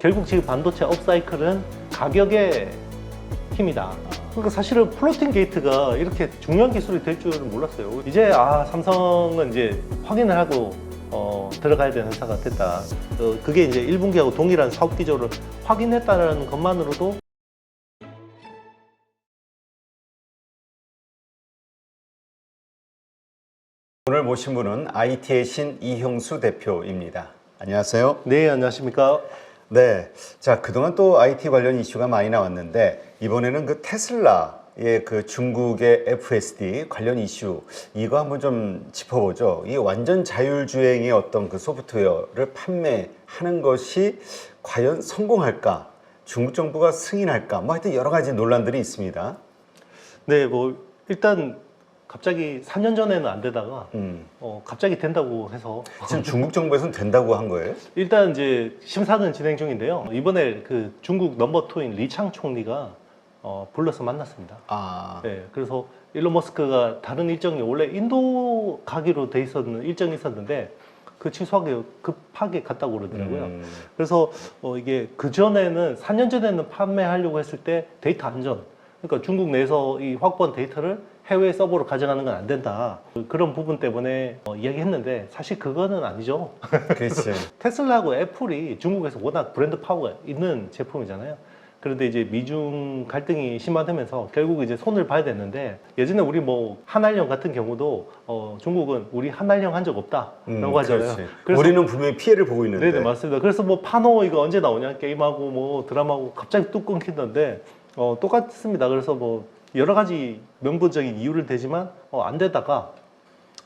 결국 지금 반도체 업사이클은 가격의 힘이다. 그러니까 사실은 플로팅 게이트가 이렇게 중요한 기술이 될 줄은 몰랐어요. 이제 삼성은 이제 확인을 하고 들어가야 되는 회사가 됐다. 그게 이제 1분기하고 동일한 사업 기조를 확인했다는 것만으로도 오늘 모신 분은 IT의 신 이형수 대표입니다. 안녕하세요. 네, 안녕하십니까? 네, 자 그동안 또 IT 관련 이슈가 많이 나왔는데 이번에는 그 테슬라의 그 중국의 FSD 관련 이슈 이거 한번 좀 짚어보죠. 이 완전 자율주행의 어떤 그 소프트웨어를 판매하는 것이 과연 성공할까? 중국 정부가 승인할까? 뭐 하여튼 여러 가지 논란들이 있습니다. 네, 뭐 일단 갑자기 4년 전에는 안 되다가 갑자기 된다고 해서 지금 중국 정부에서는 된다고 한 거예요? 일단 이제 심사는 진행 중인데요. 이번에 그 중국 넘버 투인 리창 총리가 불러서 만났습니다. 네, 그래서 일론 머스크가 다른 일정이 원래 인도 가기로 돼 있었는 일정이 있었는데 그 취소하게 급하게 갔다고 그러더라고요. 그래서 이게 그 전에는 4년 전에는 판매하려고 했을 때 데이터 안전, 그러니까 중국 내에서 이 확보한 데이터를 해외 서버로 가져가는 건 안 된다. 그런 부분 때문에 이야기했는데 사실 그거는 아니죠. 그렇지. 테슬라하고 애플이 중국에서 워낙 브랜드 파워가 있는 제품이잖아요. 그런데 이제 미중 갈등이 심화되면서 결국 이제 손을 봐야 됐는데 예전에 우리 뭐 한알령 같은 경우도 중국은 우리 한알령 한 적 없다라고 하잖아요. 그래서 우리는 분명히 피해를 보고 있는데. 네, 맞습니다. 그래서 뭐 파노 이거 언제 나오냐 게임하고 뭐 드라마하고 갑자기 뚝 끊기던데 똑같습니다. 그래서 뭐 여러 가지 명분적인 이유를 대지만 안 되다가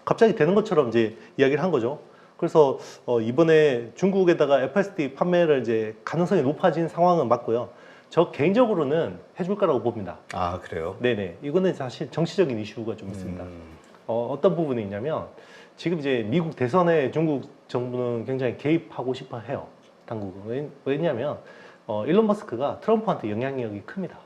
갑자기 되는 것처럼 이제 이야기를 한 거죠. 그래서 이번에 중국에다가 FSD 판매를 이제 가능성이 높아진 상황은 맞고요. 저 개인적으로는 해줄 거라고 봅니다. 아, 그래요? 네네. 이거는 사실 정치적인 이슈가 좀 있습니다. 어떤 부분이 있냐면 지금 이제 미국 대선에 중국 정부는 굉장히 개입하고 싶어 해요. 당국은. 왜냐하면 일론 머스크가 트럼프한테 영향력이 큽니다.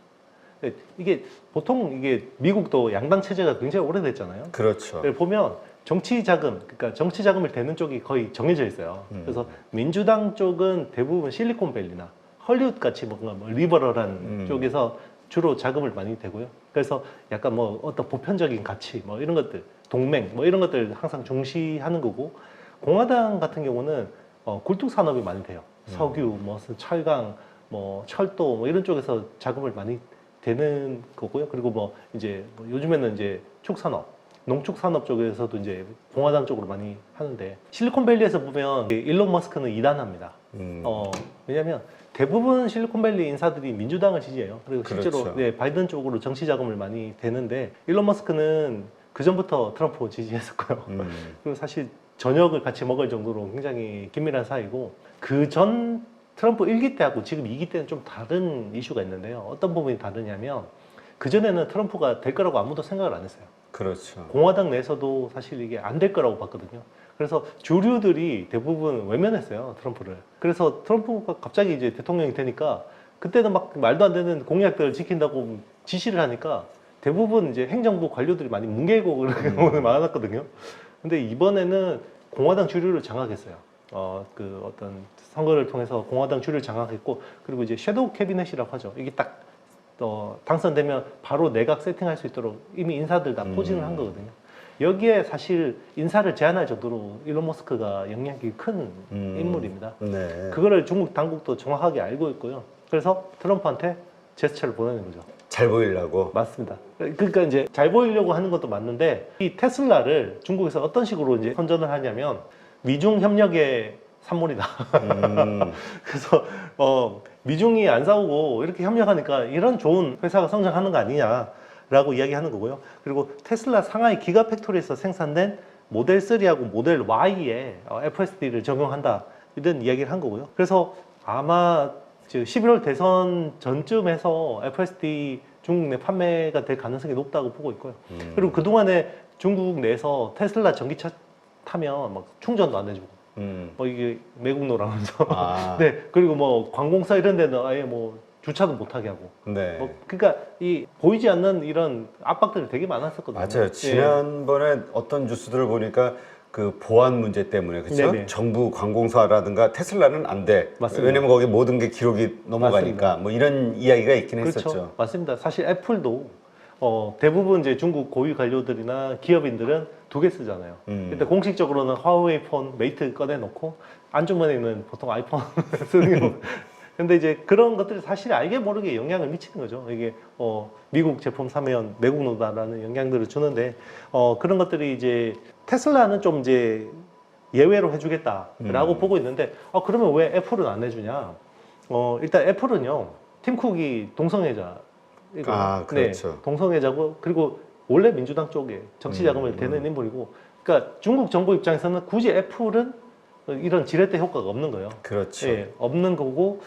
이게 보통 이게 미국도 양당 체제가 굉장히 오래됐잖아요. 그렇죠. 보면 정치 자금, 그러니까 정치 자금을 대는 쪽이 거의 정해져 있어요. 그래서 민주당 쪽은 대부분 실리콘밸리나 헐리우드 같이 뭔가 뭐 리버럴한 쪽에서 주로 자금을 많이 대고요. 그래서 약간 뭐 어떤 보편적인 가치, 뭐 이런 것들, 동맹, 뭐 이런 것들 항상 중시하는 거고, 공화당 같은 경우는 굴뚝 산업이 많이 돼요. 석유, 뭐 철강, 뭐 철도, 뭐 이런 쪽에서 자금을 많이 되는 거고요. 그리고 뭐 이제 뭐 요즘에는 이제 축산업, 농축산업 쪽에서도 이제 공화당 쪽으로 많이 하는데 실리콘밸리에서 보면 일론 머스크는 이단합니다. 왜냐하면 대부분 실리콘밸리 인사들이 민주당을 지지해요. 그리고 실제로 그렇죠. 네, 바이든 쪽으로 정치 자금을 많이 대는데 일론 머스크는 그 전부터 트럼프 지지했었고요. 그리고 사실 저녁을 같이 먹을 정도로 굉장히 긴밀한 사이고 그 전 트럼프 1기 때하고 지금 2기 때는 좀 다른 이슈가 있는데요. 어떤 부분이 다르냐면 그전에는 트럼프가 될 거라고 아무도 생각을 안 했어요. 그렇죠. 공화당 내에서도 사실 이게 안 될 거라고 봤거든요. 그래서 주류들이 대부분 외면했어요, 트럼프를. 그래서 트럼프가 갑자기 이제 대통령이 되니까 그때는 막 말도 안 되는 공약들을 지킨다고 지시를 하니까 대부분 이제 행정부 관료들이 많이 뭉개고 그런 경우는 많았거든요. 근데 이번에는 공화당 주류를 장악했어요. 그 어떤 선거를 통해서 공화당 주류를 장악했고, 그리고 이제 섀도우 캐비넷이라고 하죠. 이게 딱 당선되면 바로 내각 세팅할 수 있도록 이미 인사들 다 포진을 한 거거든요. 여기에 사실 인사를 제한할 정도로 일론 머스크가 영향력이 큰 인물입니다. 네. 그거를 중국 당국도 정확하게 알고 있고요. 그래서 트럼프한테 제스처를 보내는 거죠. 잘 보이려고. 맞습니다. 그러니까 이제 잘 보이려고 하는 것도 맞는데 이 테슬라를 중국에서 어떤 식으로 이제 선전을 하냐면 미중 협력의 산물이다. 그래서 미중이 안 싸우고 이렇게 협력하니까 이런 좋은 회사가 성장하는 거 아니냐라고 이야기하는 거고요. 그리고 테슬라 상하이 기가팩토리에서 생산된 모델 3하고 모델 Y에 FSD를 적용한다 이런 이야기를 한 거고요. 그래서 아마 11월 대선 전쯤에서 FSD 중국 내 판매가 될 가능성이 높다고 보고 있고요. 그리고 그동안에 중국 내에서 테슬라 전기차 타면 막 충전도 안 해주고 뭐 이게 매국노라면서 네, 그리고 뭐 관공서 이런 데는 아예 뭐 주차도 못하게 하고 네. 뭐 그러니까 이 보이지 않는 이런 압박들이 되게 많았었거든요. 맞아요. 지난번에 어떤 뉴스들을 보니까 그 보안 문제 때문에 그렇죠? 네네. 정부 관공서라든가 테슬라는 안 돼. 맞습니다. 왜냐면 거기 모든 게 기록이 넘어가니까 맞습니다. 뭐 이런 이야기가 있긴 그렇죠. 했었죠. 맞습니다. 사실 애플도 대부분 이제 중국 고위 관료들이나 기업인들은 두 개 쓰잖아요. 일단 공식적으로는 화웨이 폰, 메이트 꺼내놓고 안주머니는 보통 아이폰 쓰는 경우. 근데 이제 그런 것들이 사실 알게 모르게 영향을 미치는 거죠. 이게 미국 제품 사면 매국노다라는 영향들을 주는데 그런 것들이 이제 테슬라는 좀 이제 예외로 해주겠다라고 보고 있는데 그러면 왜 애플은 안 해주냐? 일단 애플은요 팀 쿡이 동성애자. 그렇죠. 네, 동성애자고 그리고 원래 민주당 쪽에 정치 자금을 대는 인물이고, 그러니까 중국 정부 입장에서는 굳이 애플은 이런 지렛대 효과가 없는 거예요. 그렇죠. 예, 없는 거고,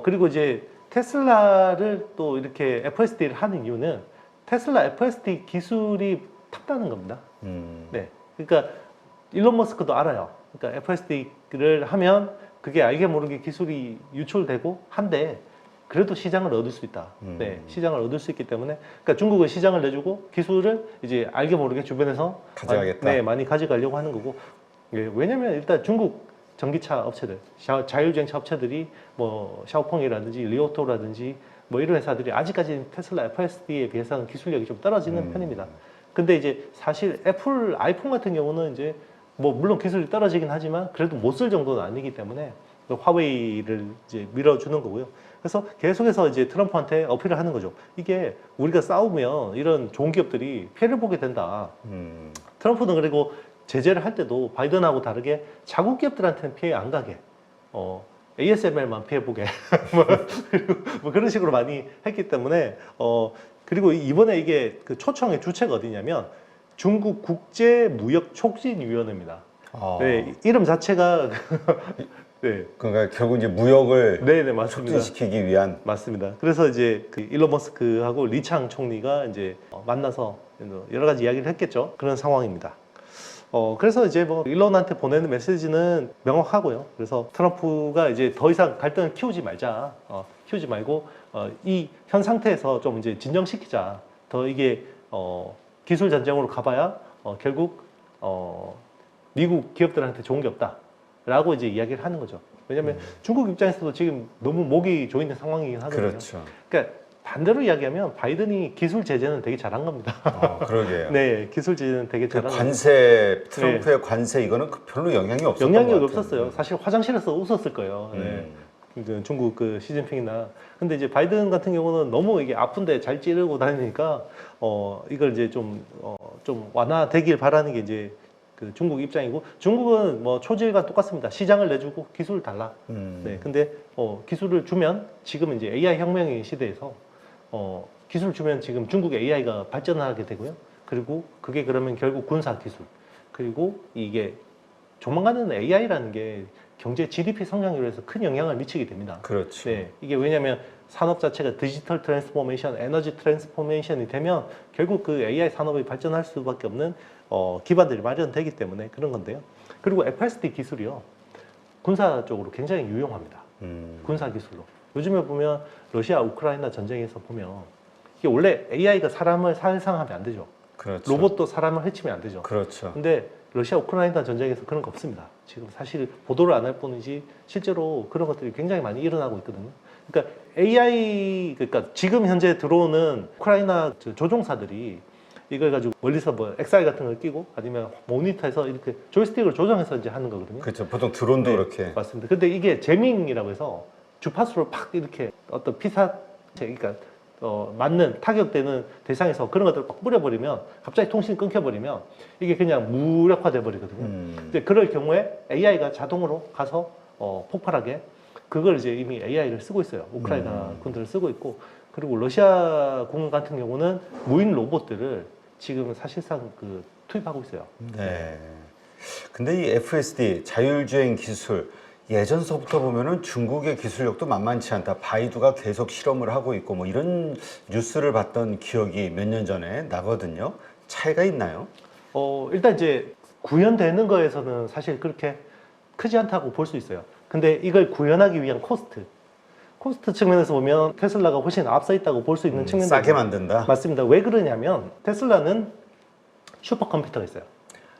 그리고 이제 테슬라를 또 이렇게 FSD를 하는 이유는 테슬라 FSD 기술이 탑다는 겁니다. 네, 그러니까 일론 머스크도 알아요. 그러니까 FSD를 하면 그게 알게 모르게 기술이 유출되고 한데 그래도 시장을 얻을 수 있다. 네, 시장을 얻을 수 있기 때문에, 그러니까 중국은 시장을 내주고 기술을 이제 알게 모르게 주변에서 가져가겠다. 많이 가져가려고 하는 거고. 예, 왜냐면 일단 중국 전기차 업체들, 자율주행차 업체들이 뭐 샤오펑이라든지 리오토라든지 뭐 이런 회사들이 아직까지 테슬라 FSD에 비해서는 기술력이 좀 떨어지는 편입니다. 근데 이제 사실 애플 아이폰 같은 경우는 이제 뭐 물론 기술이 떨어지긴 하지만 그래도 못 쓸 정도는 아니기 때문에 화웨이를 이제 밀어주는 거고요. 그래서 계속해서 이제 트럼프한테 어필을 하는 거죠. 이게 우리가 싸우면 이런 좋은 기업들이 피해를 보게 된다. 트럼프는 그리고 제재를 할 때도 바이든하고 다르게 자국 기업들한테는 피해 안 가게, ASML만 피해 보게, 뭐 그런 식으로 많이 했기 때문에, 그리고 이번에 이게 그 초청의 주체가 어디냐면 중국 국제무역촉진위원회입니다. 네, 이름 자체가 네. 그러니까 결국 이제 무역을 네네, 맞습니다. 촉진시키기 위한. 맞습니다. 그래서 이제 그 일론 머스크하고 리창 총리가 이제 만나서 여러 가지 이야기를 했겠죠. 그런 상황입니다. 그래서 이제 뭐 일론한테 보내는 메시지는 명확하고요. 그래서 트럼프가 이제 더 이상 갈등을 키우지 말자, 키우지 말고 이 현 상태에서 좀 이제 진정시키자. 더 이게 기술 전쟁으로 가봐야 결국 미국 기업들한테 좋은 게 없다라고 이제 이야기를 하는 거죠. 왜냐하면 중국 입장에서도 지금 너무 목이 조이는 상황이긴 하거든요. 그렇죠. 그러니까 반대로 이야기하면 바이든이 기술 제재는 되게 잘한 겁니다. 그러게요. 네, 기술 제재는 되게 그 잘한 관세, 트럼프의 관세 이거는 별로 영향이 없었던 영향이 것 같아요. 없었어요. 사실 화장실에서 웃었을 거예요. 네. 그 중국 그 시진핑이나. 근데 이제 바이든 같은 경우는 너무 이게 아픈데 잘 찌르고 다니니까 이걸 이제 좀 완화되길 바라는 게 이제 그 중국 입장이고, 중국은 뭐 초질과 똑같습니다. 시장을 내주고 기술을 달라. 네. 근데 기술을 주면 지금 이제 AI 혁명의 시대에서 기술을 주면 지금 중국의 AI가 발전하게 되고요. 그리고 그게 그러면 결국 군사 기술, 그리고 이게 조만간은 AI라는 게 경제 GDP 성장률에서 큰 영향을 미치게 됩니다. 그렇죠. 네, 이게 왜냐하면 산업 자체가 디지털 트랜스포메이션, 에너지 트랜스포메이션이 되면 결국 그 AI 산업이 발전할 수밖에 없는 기반들이 마련되기 때문에 그런 건데요. 그리고 FSD 기술이요, 군사 쪽으로 굉장히 유용합니다. 군사 기술로. 요즘에 보면 러시아 우크라이나 전쟁에서 보면 이게 원래 AI가 사람을 살상하면 안 되죠. 그렇죠. 로봇도 사람을 해치면 안 되죠. 그렇죠. 근데 러시아 우크라이나 전쟁에서 그런 거 없습니다. 지금 사실 보도를 안 할 뿐이지 실제로 그런 것들이 굉장히 많이 일어나고 있거든요. 그러니까 AI, 그러니까 지금 현재 들어오는 우크라이나 조종사들이 이걸 가지고 멀리서 뭐 XR 같은 걸 끼고 아니면 모니터에서 이렇게 조이스틱을 조정해서 이제 하는 거거든요. 그렇죠. 보통 드론도 네, 그렇게. 맞습니다. 근데 이게 제밍이라고 해서 주파수를 팍 이렇게 어떤 그러니까 맞는 타격되는 대상에서 그런 것들을 막 뿌려버리면 갑자기 통신이 끊겨버리면 이게 그냥 무력화돼 버리거든요. 근데 그럴 경우에 AI가 자동으로 가서 폭발하게, 그걸 이제 이미 AI를 쓰고 있어요. 우크라이나 군들을 쓰고 있고, 그리고 러시아 군 같은 경우는 무인 로봇들을 지금 사실상 그 투입하고 있어요. 네. 근데 이 FSD 자율주행 기술 예전서부터 보면은 중국의 기술력도 만만치 않다. 바이두가 계속 실험을 하고 있고 뭐 이런 뉴스를 봤던 기억이 몇 년 전에 나거든요. 차이가 있나요? 일단 이제 구현되는 거에서는 사실 그렇게 크지 않다고 볼 수 있어요. 근데 이걸 구현하기 위한 코스트 측면에서 보면 테슬라가 훨씬 앞서 있다고 볼 수 있는 측면도 싸게 만든다. 맞습니다. 왜 그러냐면 테슬라는 슈퍼컴퓨터가 있어요.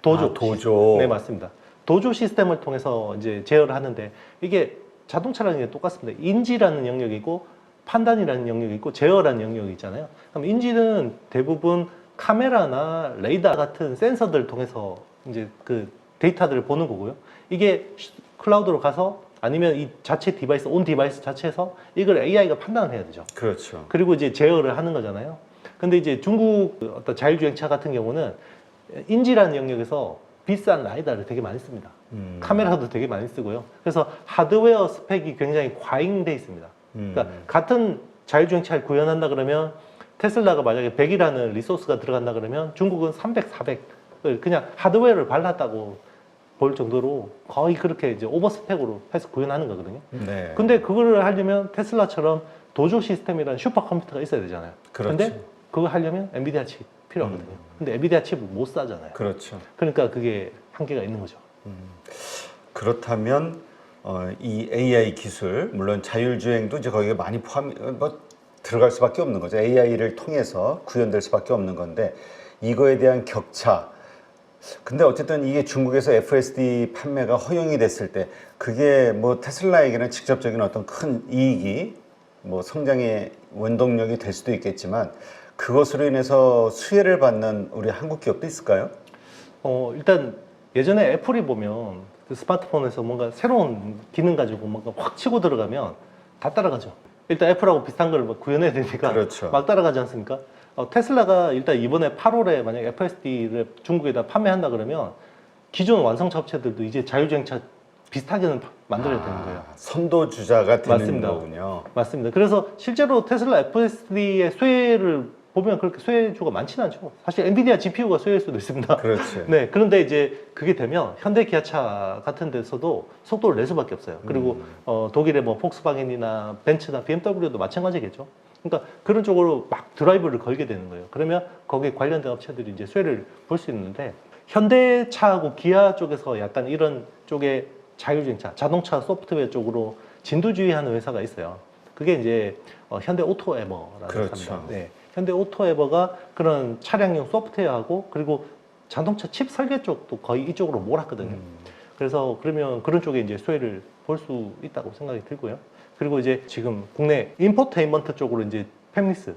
도조. 아, 도조. 네, 맞습니다. 도조 시스템을 통해서 이제 제어를 하는데 이게 자동차라는 게 똑같습니다. 인지라는 영역이 있고 판단이라는 영역이 있고 제어라는 영역이 있잖아요. 그럼 인지는 대부분 카메라나 레이더 같은 센서들을 통해서 이제 그 데이터들을 보는 거고요. 이게 클라우드로 가서 아니면 이 자체 디바이스, 온 디바이스 자체에서 이걸 AI가 판단을 해야 되죠. 그렇죠. 그리고 이제 제어를 하는 거잖아요. 근데 이제 중국 어떤 자율주행차 같은 경우는 인지라는 영역에서 비싼 라이다를 되게 많이 씁니다. 카메라도 되게 많이 쓰고요. 그래서 하드웨어 스펙이 굉장히 과잉돼 있습니다. 그러니까 같은 자율주행차를 구현한다 그러면 테슬라가 만약에 100이라는 리소스가 들어간다 그러면 중국은 300, 400을 그냥 하드웨어를 발랐다고 볼 정도로 거의 그렇게 이제 오버스펙으로 해서 구현하는 거거든요. 네. 근데 그거를 하려면 테슬라처럼 도조 시스템이라는 슈퍼컴퓨터가 있어야 되잖아요. 그렇죠. 근데 그거 하려면 엔비디아 칩 필요하거든요. 근데 엔비디아 칩을 못 사잖아요. 그렇죠. 그러니까 그게 한계가 있는 거죠. 그렇다면 이 AI 기술, 물론 자율주행도 이제 거기에 많이 들어갈 수밖에 없는 거죠. AI를 통해서 구현될 수밖에 없는 건데 이거에 대한 격차. 근데 어쨌든 이게 중국에서 FSD 판매가 허용이 됐을 때 그게 뭐 테슬라에게는 직접적인 어떤 큰 이익이 뭐 성장의 원동력이 될 수도 있겠지만 그것으로 인해서 수혜를 받는 우리 한국 기업도 있을까요? 일단 예전에 애플이 보면 그 스마트폰에서 뭔가 새로운 기능 가지고 뭔가 확 치고 들어가면 다 따라가죠. 일단 애플하고 비슷한 걸 막 구현해야 되니까 그렇죠. 막 따라가지 않습니까? 테슬라가 일단 이번에 8월에 만약 FSD를 중국에다 판매한다 그러면 기존 완성차 업체들도 이제 자율주행차 비슷하게는 만들어야 되는 거예요. 선도주자가 되는 맞습니다. 거군요. 맞습니다. 그래서 실제로 테슬라 FSD의 수혜를 보면 그렇게 수혜주가 많지는 않죠. 사실 엔비디아 GPU가 수혜일 수도 있습니다. 그렇죠. 네, 그런데 이제 그게 되면 현대 기아차 같은 데서도 속도를 낼 수밖에 없어요. 그리고 독일의 뭐 폭스바겐이나 벤츠나 BMW도 마찬가지겠죠. 그러니까 그런 쪽으로 막 드라이브를 걸게 되는 거예요. 그러면 거기에 관련된 업체들이 이제 수혜를 볼 수 있는데 현대차하고 기아 쪽에서 약간 이런 쪽에 자율주행차, 자동차 소프트웨어 쪽으로 진두지휘하는 회사가 있어요. 그게 이제 현대 오토에버라는 그렇죠. 회사입니다. 네. 현대 오토에버가 그런 차량용 소프트웨어하고 그리고 자동차 칩 설계 쪽도 거의 이쪽으로 몰았거든요. 그래서 그러면 그런 쪽에 이제 수혜를 볼 수 있다고 생각이 들고요. 그리고 이제 지금 국내 인포테인먼트 쪽으로 이제 팹리스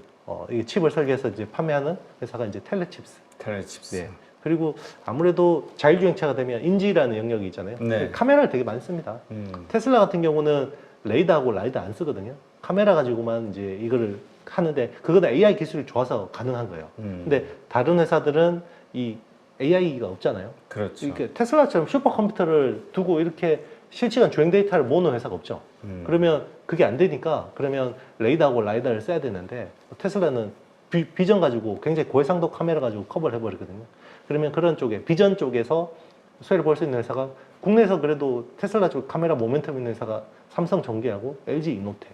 이 칩을 설계해서 이제 판매하는 회사가 이제 텔레칩스. 텔레칩스. 네. 그리고 아무래도 자율주행차가 되면 인지라는 영역이 있잖아요. 네. 카메라를 되게 많이 씁니다. 테슬라 같은 경우는 레이더하고 라이더 안 쓰거든요. 카메라 가지고만 이제 이거를 하는데 그거는 AI 기술이 좋아서 가능한 거예요. 근데 다른 회사들은 이 AI가 없잖아요. 그렇죠. 이렇게 테슬라처럼 슈퍼컴퓨터를 두고 이렇게 실시간 주행 데이터를 모으는 회사가 없죠. 그러면 그게 안 되니까 그러면 레이더하고 라이더를 써야 되는데 테슬라는 비전 가지고 굉장히 고해상도 카메라 가지고 커버를 해버리거든요. 그러면 그런 쪽에 비전 쪽에서 수혜를 볼 수 있는 회사가 국내에서 그래도 테슬라 쪽 카메라 모멘텀 있는 회사가 삼성전기하고 LG 이노텍.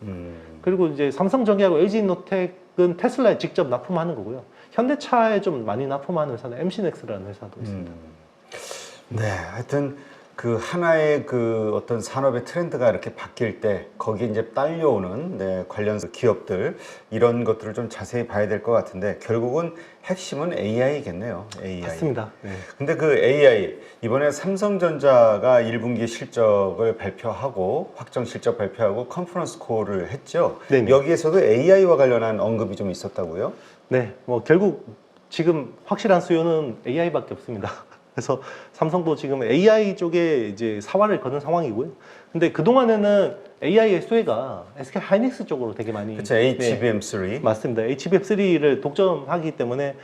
그리고 이제 삼성전기하고 LG 이노텍은 테슬라에 직접 납품하는 거고요. 현대차에 좀 많이 납품하는 회사는 MC넥스라는 회사도 있습니다. 네, 하여튼 그 하나의 그 어떤 산업의 트렌드가 이렇게 바뀔 때 거기에 이제 딸려오는 네, 관련 기업들 이런 것들을 좀 자세히 봐야 될 것 같은데 결국은 핵심은 AI겠네요. AI. 맞습니다. 네. 근데 그 AI 이번에 삼성전자가 1분기 실적을 발표하고 확정 실적 발표하고 컨퍼런스 콜을 했죠. 네네. 여기에서도 AI와 관련한 언급이 좀 있었다고요? 네, 뭐 결국 지금 확실한 수요는 AI밖에 없습니다. 그래서 삼성도 지금 AI 쪽에 이제 사활을 거는 상황이고요. 근데 그동안에는 AI의 수혜가 SK 하이닉스 쪽으로 되게 많이. 그렇죠. HBM3. 네, 맞습니다. HBM3를 독점하기 때문에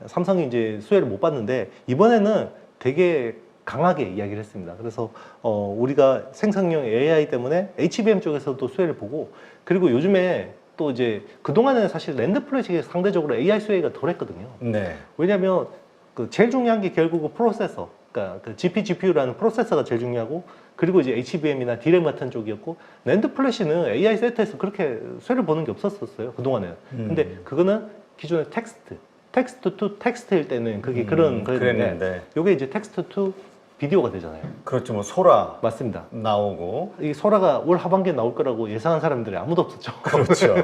삼성이 이제 수혜를 못 봤는데 이번에는 되게 강하게 이야기를 했습니다. 그래서 우리가 생성형 AI 때문에 HBM 쪽에서도 수혜를 보고 그리고 요즘에 또 이제 그동안에는 사실 랜드 플래시가 상대적으로 AI 수혜가 덜했거든요. 네. 왜냐하면 그 제일 중요한 게 결국은 프로세서, 그러니까 그 GPGPU라는 프로세서가 제일 중요하고 그리고 이제 HBM이나 DRAM 같은 쪽이었고 랜드 플래시는 AI 세트에서 그렇게 수혜를 보는 게 없었어요 그동안에는. 근데 그거는 기존의 텍스트 투 텍스트일 때는 그게 그런 그랬는데 요게 이제 텍스트 투 비디오가 되잖아요. 그렇죠. 뭐 소라 맞습니다. 나오고 이 소라가 올 하반기에 나올 거라고 예상한 사람들이 아무도 없었죠. 그렇죠.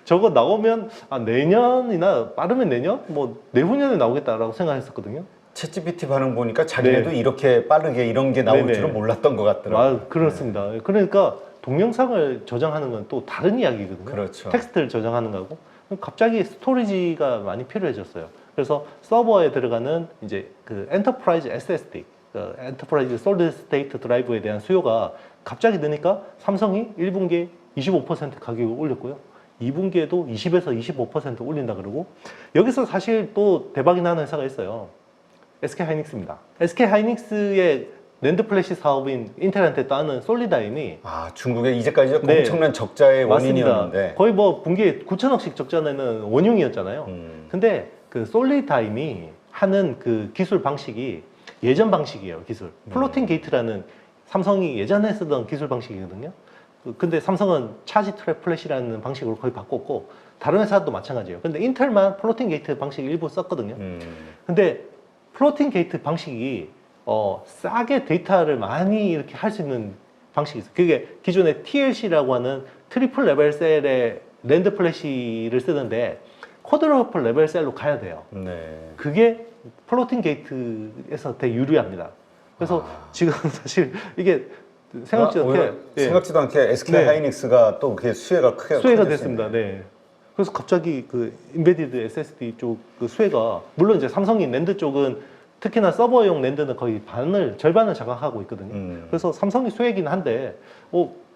저거 나오면 내년이나 빠르면 내년, 뭐 내후년에 나오겠다라고 생각했었거든요. 챗GPT 반응 보니까 자기네도 네. 이렇게 빠르게 이런 게 나올 네네. 줄은 몰랐던 것 같더라고요. 그렇습니다. 그러니까 동영상을 저장하는 건 또 다른 이야기거든요. 그렇죠. 텍스트를 저장하는 거고 갑자기 스토리지가 많이 필요해졌어요. 그래서 서버에 들어가는 이제 그 엔터프라이즈 SSD, 그 엔터프라이즈 솔리드 스테이트 드라이브에 대한 수요가 갑자기 느니까 삼성이 1분기에 25% 가격을 올렸고요. 2분기에도 20에서 25% 올린다 그러고 여기서 사실 또 대박이 나는 회사가 있어요. SK하이닉스입니다. SK하이닉스의 낸드 플래시 사업인 인텔한테 따는 솔리다임이 아, 중국에 이제까지 네. 엄청난 적자의 맞습니다. 원인이었는데. 거의 뭐 분기에 9천억씩 적자내는 원흉이었잖아요. 근데 그 솔리다임이 하는 그 기술 방식이 예전 방식이에요. 기술 플로팅 게이트라는 삼성이 예전에 쓰던 기술 방식이거든요. 근데 삼성은 차지 트랩 플래시라는 방식으로 거의 바꿨고 다른 회사도 마찬가지예요. 근데 인텔만 플로팅 게이트 방식 일부 썼거든요. 근데 플로팅 게이트 방식이 싸게 데이터를 많이 이렇게 할 수 있는 방식이 있어요. 그게 기존의 TLC라고 하는 트리플 레벨 셀의 랜드 플래시를 쓰는데 쿼드러플 레벨 셀로 가야 돼요. 네. 그게 플로팅 게이트에서 되게 유리합니다. 그래서 지금 사실 이게 생각지도 않게 생각지도 않게 SK 하이닉스가 또 그게 수혜가 크게 수혜가 커졌습니다. 됐습니다. 네. 그래서 갑자기 그 인베디드 SSD 쪽 그 수혜가 물론 이제 삼성이 랜드 쪽은 특히나 서버용 랜드는 거의 절반을 장악하고 있거든요. 그래서 삼성이 수혜긴 한데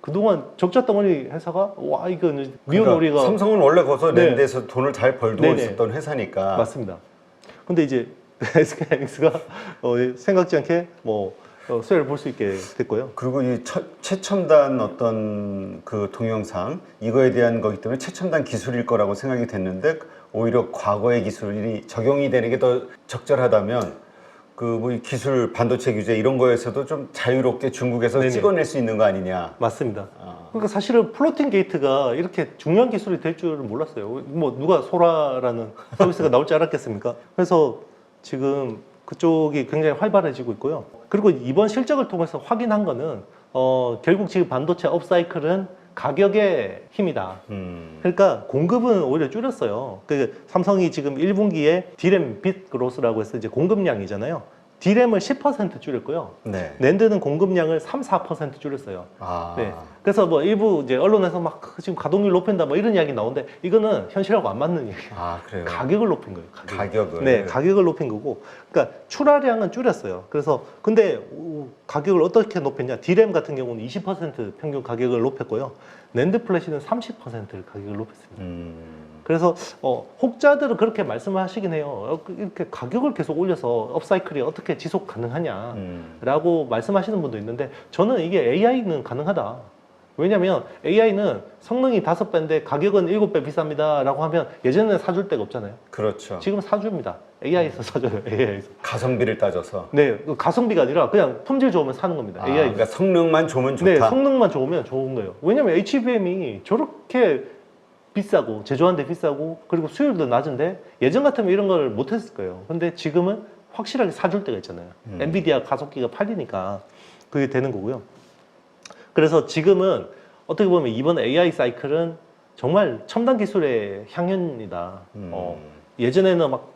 그동안 적자 덩어리 회사가 와 이거 미오노리가 삼성은 원래 거기서 네. 랜드에서 돈을 잘 벌고 네네. 있었던 회사니까. 맞습니다. 근데 이제 SK하이닉스가 생각지 않게 수혜를 볼 수 있게 됐고요. 그리고 이 최첨단 어떤 그 동영상 이거에 대한 거기 때문에 최첨단 기술일 거라고 생각이 됐는데 오히려 과거의 기술이 적용이 되는 게 더 적절하다면 그 뭐 기술 반도체 규제 이런 거에서도 좀 자유롭게 중국에서 네네. 찍어낼 수 있는 거 아니냐. 맞습니다. 그러니까 사실은 플로팅 게이트가 이렇게 중요한 기술이 될 줄은 몰랐어요. 뭐 누가 소라라는 서비스가 나올 줄 알았겠습니까? 그래서 지금 그쪽이 굉장히 활발해지고 있고요. 그리고 이번 실적을 통해서 확인한 거는 결국 지금 반도체 업사이클은 가격의 힘이다. 그러니까 공급은 오히려 줄였어요. 그 삼성이 지금 1분기에 디램 빗 그로스라고 해서 이제 공급량이잖아요. 디램을 10% 줄였고요. 네. 낸드는 공급량을 3, 4% 줄였어요. 아. 네. 그래서 뭐 일부 이제 언론에서 막 지금 가동률 높인다 뭐 이런 이야기 나오는데 이거는 현실하고 안 맞는 얘기예요. 아, 그래요. 가격을 높인 거예요. 가격을. 네, 가격을 높인 거고. 그러니까 출하량은 줄였어요. 그래서 근데 가격을 어떻게 높였냐? 디램 같은 경우는 20% 평균 가격을 높였고요. 낸드 플래시는 30%를 가격을 높였습니다. 그래서 혹자들은 그렇게 말씀을 하시긴 해요. 이렇게 가격을 계속 올려서 업사이클이 어떻게 지속 가능하냐라고 말씀하시는 분도 있는데 저는 이게 AI는 가능하다. 왜냐면 AI는 성능이 5배인데 가격은 7배 비쌉니다 라고 하면 예전에는 사줄 데가 없잖아요. 그렇죠. 지금 사줍니다. AI에서 사줘요. AI에서. 가성비를 따져서. 네, 가성비가 아니라 그냥 품질 좋으면 사는 겁니다. AI. 그러니까 성능만 좋으면 좋다. 네, 성능만 좋으면 좋은 거예요. 왜냐면 HBM이 저렇게 비싸고 제조하는데 비싸고 그리고 수율도 낮은데 예전 같으면 이런 걸 못했을 거예요. 근데 지금은 확실하게 사줄 때가 있잖아요. 엔비디아 가속기가 팔리니까 그게 되는 거고요. 그래서 지금은 어떻게 보면 이번 AI 사이클은 정말 첨단 기술의 향연이다. 예전에는 막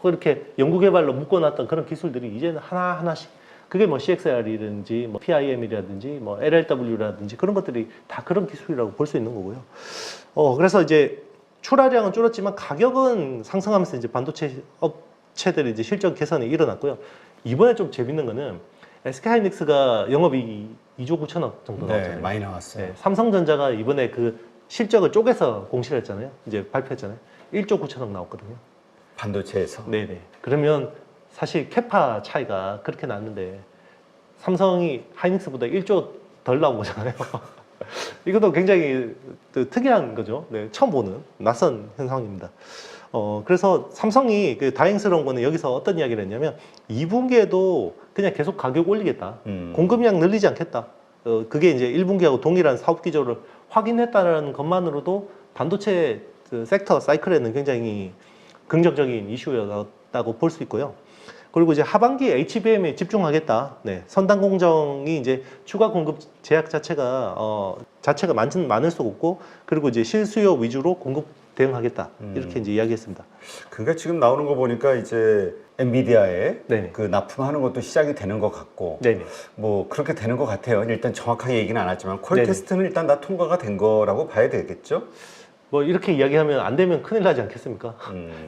이렇게 연구개발로 묶어놨던 그런 기술들이 이제는 하나하나씩 그게 뭐 CXR이든지 뭐 PIM이라든지 뭐 LLW라든지 그런 것들이 다 그런 기술이라고 볼 수 있는 거고요. 그래서 이제 출하량은 줄었지만 가격은 상승하면서 이제 반도체 업체들이 이제 실적 개선이 일어났고요. 이번에 좀 재밌는 거는 SK하이닉스가 영업이익이 2조 9천억 정도 나왔잖아요. 네, 많이 나왔어요. 네, 삼성전자가 이번에 그 실적을 쪼개서 공시를 했잖아요. 이제 발표했잖아요. 1조 9천억 나왔거든요. 반도체에서. 네네. 그러면 사실 캐파 차이가 그렇게 났는데 삼성이 하이닉스보다 1조 덜 나온 거잖아요. 이것도 굉장히 특이한 거죠. 네, 처음 보는 낯선 현상입니다. 그래서 삼성이 다행스러운 거는 여기서 어떤 이야기를 했냐면 2분기에도 그냥 계속 가격 올리겠다. 공급량 늘리지 않겠다. 그게 이제 1분기하고 동일한 사업 기조를 확인했다는 것만으로도 반도체 섹터 사이클에는 굉장히 긍정적인 이슈였다고 볼 수 있고요. 그리고 이제 하반기 HBM에 집중하겠다. 네, 선단 공정이 이제 추가 공급 제약 자체가 많을 수 없고, 그리고 이제 실수요 위주로 공급 대응하겠다 이렇게 이제 이야기했습니다. 그러니까 지금 나오는 거 보니까 이제 엔비디아에 네네. 그 납품하는 것도 시작이 되는 것 같고 네네. 뭐 그렇게 되는 것 같아요. 일단 정확하게 얘기는 안 했지만 콜 네네. 테스트는 일단 다 통과가 된 거라고 봐야 되겠죠? 뭐 이렇게 이야기하면 안 되면 큰일 나지 않겠습니까?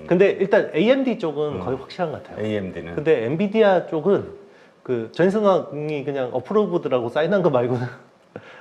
근데 일단 AMD 쪽은 거의 확실한 것 같아요. AMD는 근데 엔비디아 쪽은 그 전승학이 그냥 어프로브드라고 사인한 거 말고는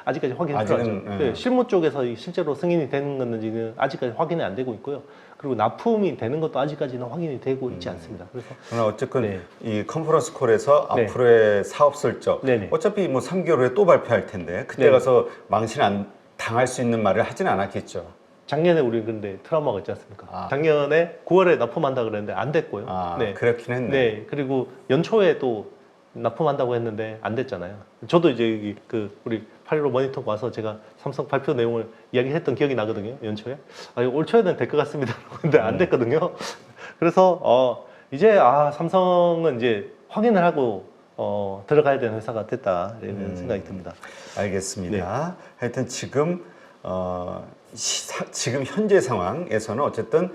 아직까지 확인이 아직은, 필요하죠. 네, 실무 쪽에서 실제로 승인이 되는 건지는 아직까지 확인이 안 되고 있고요. 그리고 납품이 되는 것도 아직까지는 확인이 되고 있지 않습니다. 그래서 그러나 어쨌든 네. 이 컨퍼런스 콜에서 네. 앞으로의 사업 실적 네네. 어차피 뭐 3개월 후에 또 발표할 텐데 그때 네네. 가서 망신 안 당할 수 있는 말을 하지는 않았겠죠. 작년에 우리 근데 트라우마가 있지 않습니까? 아. 작년에 9월에 납품한다 그랬는데 안 됐고요. 아, 네. 그렇긴 했네. 네. 그리고 연초에 또 납품한다고 했는데 안 됐잖아요. 저도 이제 여기 그 우리 815 모니터 와서 제가 삼성 발표 내용을 이야기했던 기억이 나거든요. 연초에. 아, 올 초에는 될 것 같습니다. 근데 안 됐거든요. 그래서 이제 삼성은 이제 확인을 하고 들어가야 되는 회사가 됐다 이런 생각이 듭니다. 알겠습니다. 하여튼 지금 지금 현재 상황에서는 어쨌든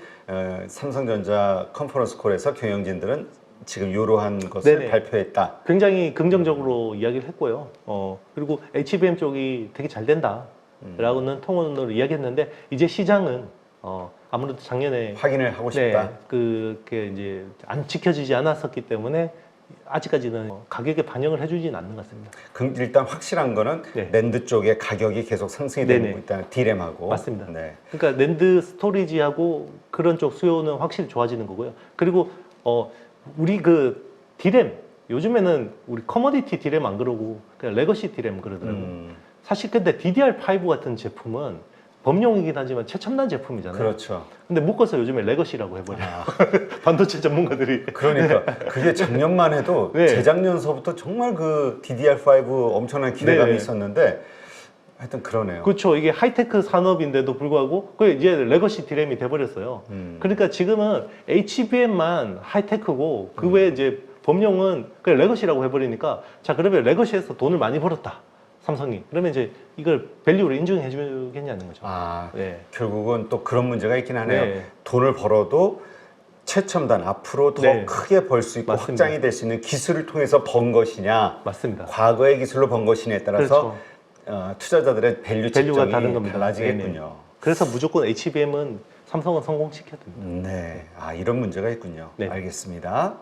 삼성전자 컨퍼런스 콜에서 경영진들은 지금 이러한 것을 네네. 발표했다. 굉장히 긍정적으로 이야기를 했고요. 그리고 HBM 쪽이 되게 잘 된다라고는 통언으로 이야기했는데 이제 시장은 아무래도 작년에 확인을 하고 싶다. 그게 이제 안 지켜지지 않았었기 때문에 아직까지는 가격에 반영을 해주지는 않는 것 같습니다. 일단 확실한 거는 네. 낸드 쪽의 가격이 계속 상승이 되고 네네. 있다는 디램하고. 맞습니다. 네. 그러니까 랜드 스토리지하고 그런 쪽 수요는 확실히 좋아지는 거고요. 그리고 우리 그 디램 요즘에는 우리 커머디티 디램 안 그러고 그냥 레거시 디램 그러더라고요. 사실 근데 DDR5 같은 제품은 범용이긴 하지만 최첨단 제품이잖아요. 그렇죠. 근데 묶어서 요즘에 레거시라고 해버려요. 반도체 전문가들이. 그러니까 그게 작년만 해도 네. 재작년서부터 정말 그 DDR5 엄청난 기대감이 네. 있었는데 하여튼 그러네요. 그렇죠. 이게 하이테크 산업인데도 불구하고 그게 이제 레거시 디램이 돼버렸어요. 그러니까 지금은 HBM만 하이테크고 그 외에 이제 범용은 그냥 레거시라고 해버리니까 자 그러면 레거시에서 돈을 많이 벌었다. 삼성이. 그러면 이제 이걸 밸류로 인정해 주겠냐는 거죠. 네. 결국은 또 그런 문제가 있긴 하네요. 네. 돈을 벌어도 최첨단 앞으로 더 네. 크게 벌 수 있고 맞습니다. 확장이 될 수 있는 기술을 통해서 번 것이냐 맞습니다. 과거의 기술로 번 것이냐에 따라서 그렇죠. 투자자들의 밸류 밸류가 측정이 다른 겁니다. 달라지겠군요. 네네. 그래서 무조건 HBM은 삼성은 성공시켜야 됩니다. 네, 이런 문제가 있군요. 네. 알겠습니다.